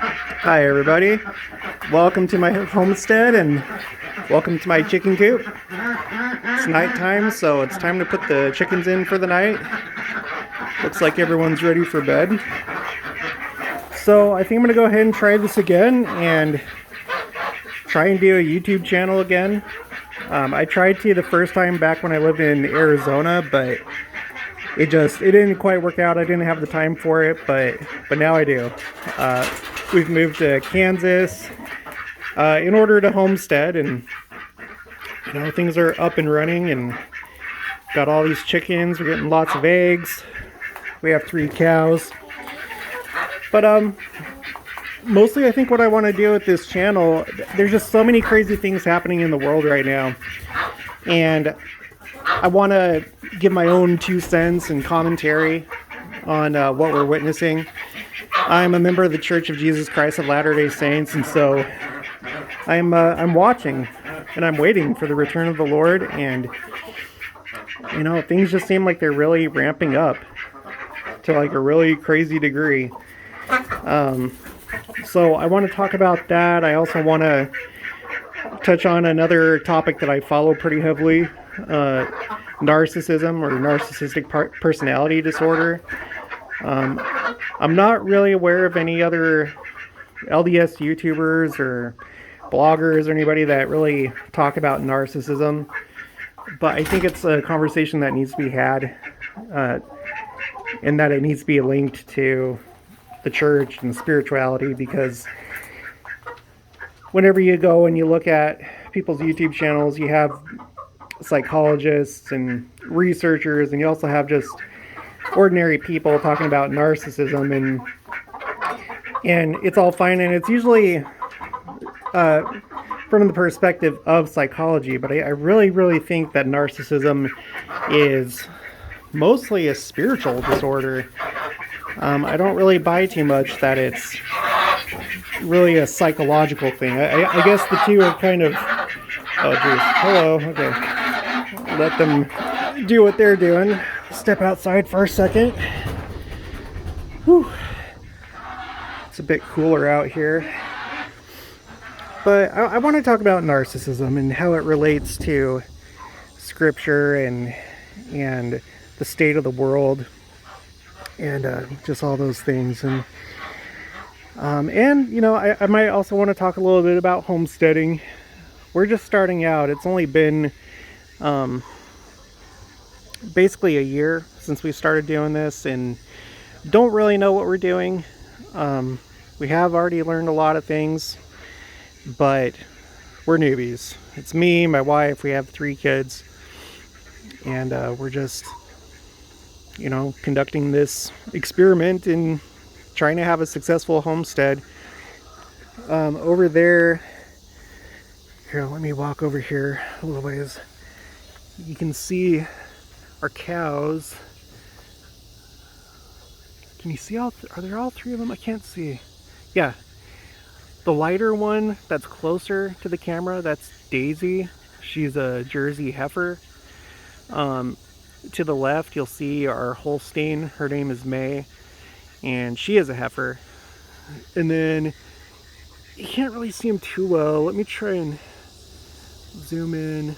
Hi everybody, welcome to my homestead and welcome to my chicken coop. It's nighttime, so it's time to put the chickens in for the night. Looks like everyone's ready for bed. So I think I'm going to go ahead and try this again and try and do a YouTube channel again. I tried to the first time back when I lived in Arizona, but it didn't quite work out. I didn't have the time for it, but now I do. We've moved to Kansas in order to homestead, and things are up and running, and got all these chickens. We're getting lots of eggs. We have 3 cows. But mostly I think what I want to do with this channel, there's just so many crazy things happening in the world right now, and I want to give my own 2 cents and commentary on what we're witnessing. I'm a member of the Church of Jesus Christ of Latter-day Saints, and so I'm watching and I'm waiting for the return of the Lord, and things just seem like they're really ramping up to like a really crazy degree. So I want to talk about that. I also want to touch on another topic that I follow pretty heavily, narcissism or narcissistic personality disorder. I'm not really aware of any other LDS YouTubers or bloggers or anybody that really talk about narcissism, but I think it's a conversation that needs to be had, and that it needs to be linked to the church and spirituality, because whenever you go and you look at people's YouTube channels, you have psychologists and researchers, and you also have just ordinary people talking about narcissism, and it's all fine, and it's usually from the perspective of psychology, but I really think that narcissism is mostly a spiritual disorder. I don't really buy too much that it's really a psychological thing. I guess the two are kind of... Oh, geez. Hello. Okay. Let them do what they're doing. Step outside for a second. Whew. It's a bit cooler out here. But I want to talk about narcissism and how it relates to scripture and the state of the world, and just all those things. And I might also want to talk a little bit about homesteading. We're just starting out. It's only been basically a year since we started doing this, and don't really know what we're doing. We have already learned a lot of things, but we're newbies. It's me, my wife, we have 3 kids, and we're just conducting this experiment and trying to have a successful homestead. Over there, here, let me walk over here a little ways. You can see our cows. Can you see are there all 3 of them? I can't see. Yeah. The lighter one that's closer to the camera, that's Daisy. She's a Jersey heifer. To the left, you'll see our Holstein. Her name is May, and she is a heifer. And then you can't really see him too well. Let me try and zoom in.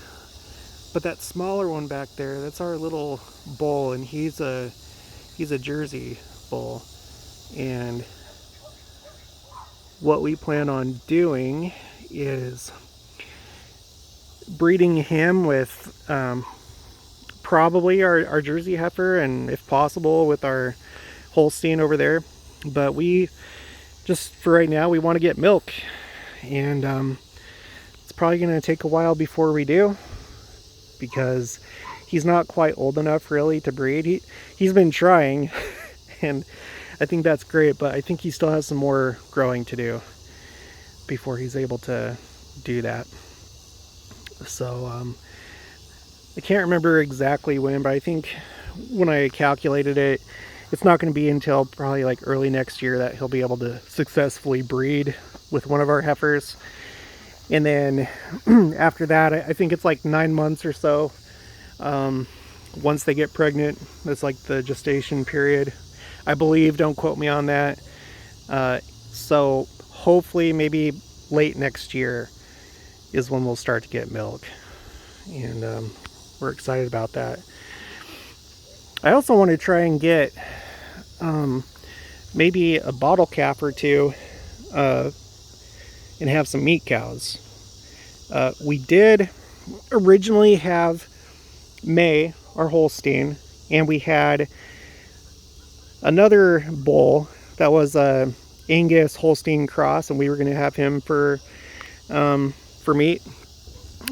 But that smaller one back there, that's our little bull, and he's a Jersey bull. And what we plan on doing is breeding him with probably our Jersey heifer, and if possible with our Holstein over there. But we just, for right now, we want to get milk, and it's probably going to take a while before we do, because he's not quite old enough really to breed. He's been trying and I think that's great, but I think he still has some more growing to do before he's able to do that. So I can't remember exactly when, but I think when I calculated it, it's not going to be until probably like early next year that he'll be able to successfully breed with one of our heifers. And then after that, I think it's like 9 months or so. Once they get pregnant, that's like the gestation period, I believe. Don't quote me on that. So hopefully maybe late next year is when we'll start to get milk. And we're excited about that. I also want to try and get maybe a bottle calf or two and have some meat cows. We did originally have May, our Holstein, and we had another bull that was a Angus Holstein cross, and we were going to have him for meat,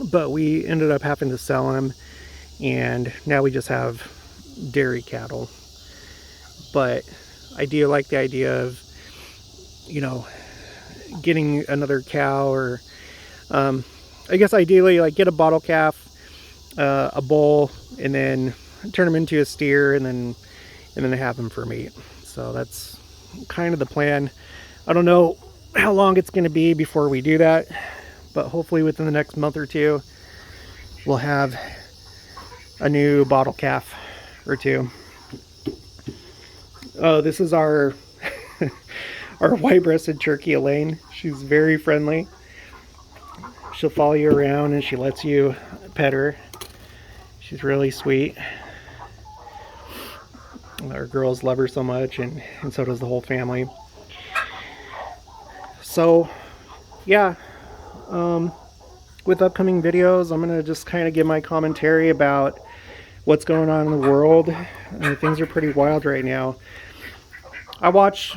but we ended up having to sell him, and now we just have dairy cattle. But I do like the idea of, you know, getting another cow, or I guess ideally like get a bottle calf, a bull, and then turn them into a steer, and then have them for meat. So that's kind of the plan. I don't know how long it's going to be before we do that, but hopefully within the next month or two we'll have a new bottle calf or two. Oh, this is our our white-breasted turkey, Elaine. She's very friendly. She'll follow you around and she lets you pet her. She's really sweet. Our girls love her so much, and so does the whole family. So yeah, with upcoming videos I'm gonna just kind of give my commentary about what's going on in the world. Things are pretty wild right now. I watch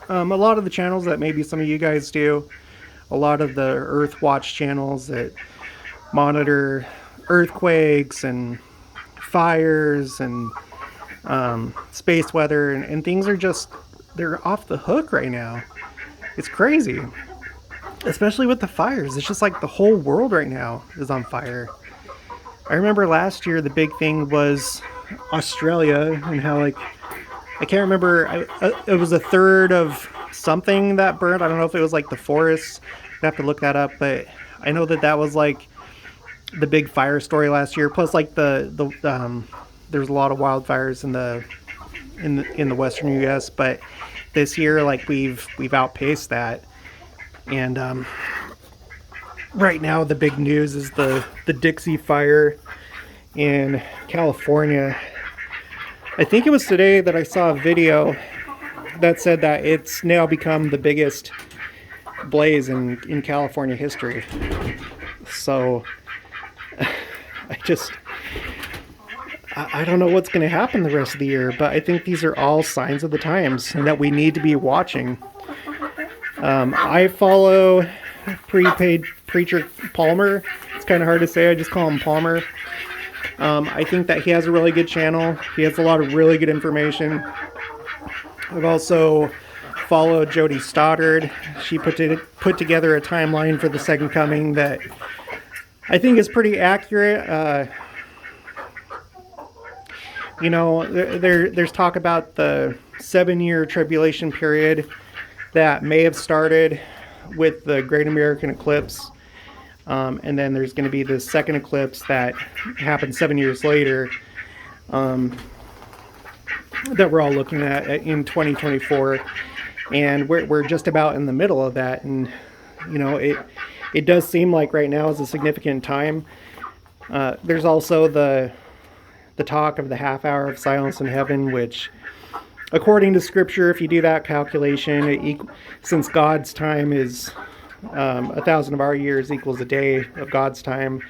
a lot of the channels that maybe some of you guys do, a lot of the Earth Watch channels that monitor earthquakes and fires and space weather, and things are just, they're off the hook right now. It's crazy, especially with the fires. It's just like the whole world right now is on fire. I remember last year the big thing was Australia, and how, like, I can't remember, it was a third of something that burned. I don't know if it was like the forests. I'd have to look that up, but I know that was like the big fire story last year. Plus, like there's a lot of wildfires in the western U.S., but this year, like, we've outpaced that. And right now the big news is the Dixie fire in California. I think it was today that I saw a video that said that it's now become the biggest blaze in California history. So I don't know what's going to happen the rest of the year, but I think these are all signs of the times and that we need to be watching. I follow prepaid preacher Palmer. It's kind of hard to say. I just call him Palmer. I think that he has a really good channel. He has a lot of really good information. I've also followed Jody Stoddard. She put together a timeline for the second coming that I think is pretty accurate. You know, there's talk about the 7-year tribulation period that may have started with the Great American Eclipse. And then there's going to be the second eclipse that happened 7 years later, that we're all looking at in 2024. And we're just about in the middle of that. And, you know, it does seem like right now is a significant time. There's also the talk of the half hour of silence in heaven, which, according to scripture, if you do that calculation, since God's time is 1,000 of our years equals a day of God's time,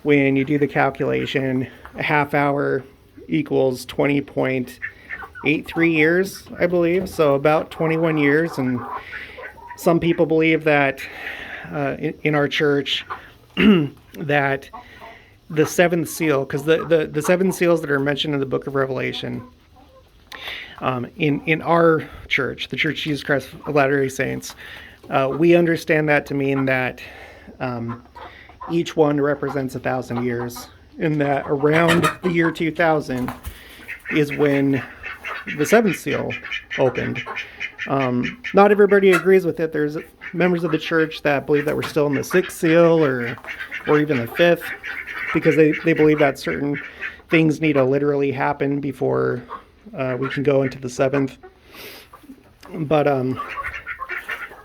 when you do the calculation, a half hour equals 20.83 years, I believe. So about 21 years. And some people believe that in our church that the seventh seal, because the seven seals that are mentioned in the book of Revelation, in our church, the Church of Jesus Christ of Latter-day Saints, we understand that to mean that each one represents 1,000 years, and that around the year 2000 is when the seventh seal opened. Not everybody agrees with it. There's members of the church that believe that we're still in the sixth seal, or even the fifth, because they believe that certain things need to literally happen before we can go into the seventh. But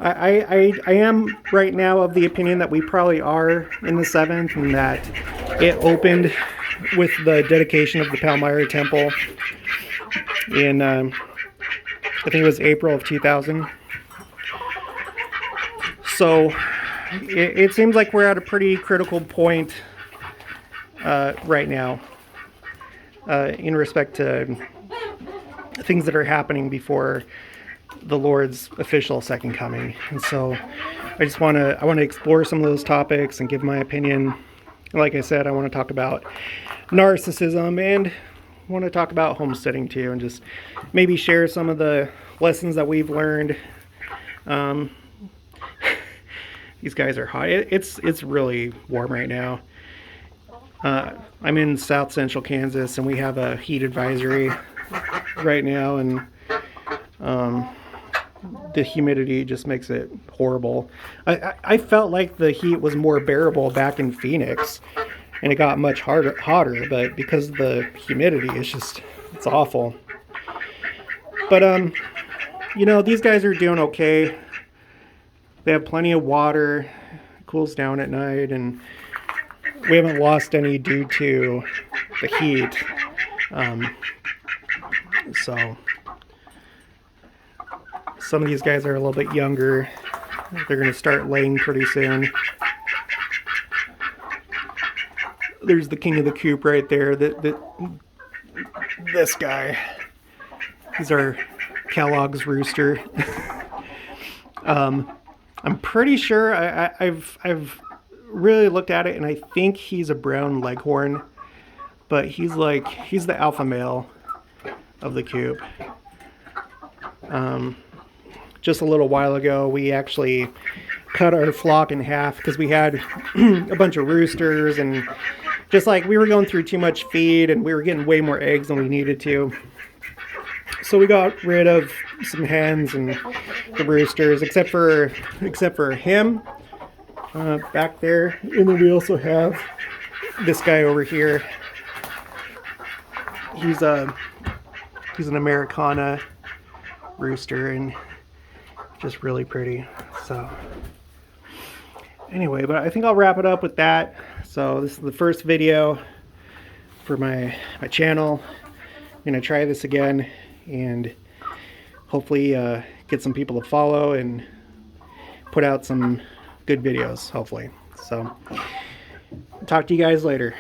I am right now of the opinion that we probably are in the 7th, and that it opened with the dedication of the Palmyra Temple in, I think it was April of 2000. So it seems like we're at a pretty critical point right now in respect to things that are happening before the Lord's official second coming. And so I just want to explore some of those topics and give my opinion. Like I said, I want to talk about narcissism, and want to talk about homesteading too, and just maybe share some of the lessons that we've learned. These guys are hot. It's really warm right now. I'm in South Central Kansas, and we have a heat advisory right now, and the humidity just makes it horrible. I felt like the heat was more bearable back in Phoenix, and it got much hotter, but because of the humidity, it's awful. But you know, these guys are doing okay. They have plenty of water, it cools down at night, and we haven't lost any due to the heat. So some of these guys are a little bit younger. They're going to start laying pretty soon. There's the king of the coop right there. This guy. He's our Kellogg's rooster. I'm pretty sure I've really looked at it, and I think he's a brown leghorn, but he's the alpha male of the coop. Just a little while ago, we actually cut our flock in half because we had a bunch of roosters, and just like we were going through too much feed, and we were getting way more eggs than we needed to. So we got rid of some hens and the roosters, except for him back there. And then we also have this guy over here. He's an Americana rooster, and just really pretty. So anyway, but I think I'll wrap it up with that. So this is the first video for my channel. I'm gonna try this again and hopefully get some people to follow and put out some good videos, hopefully. So talk to you guys later.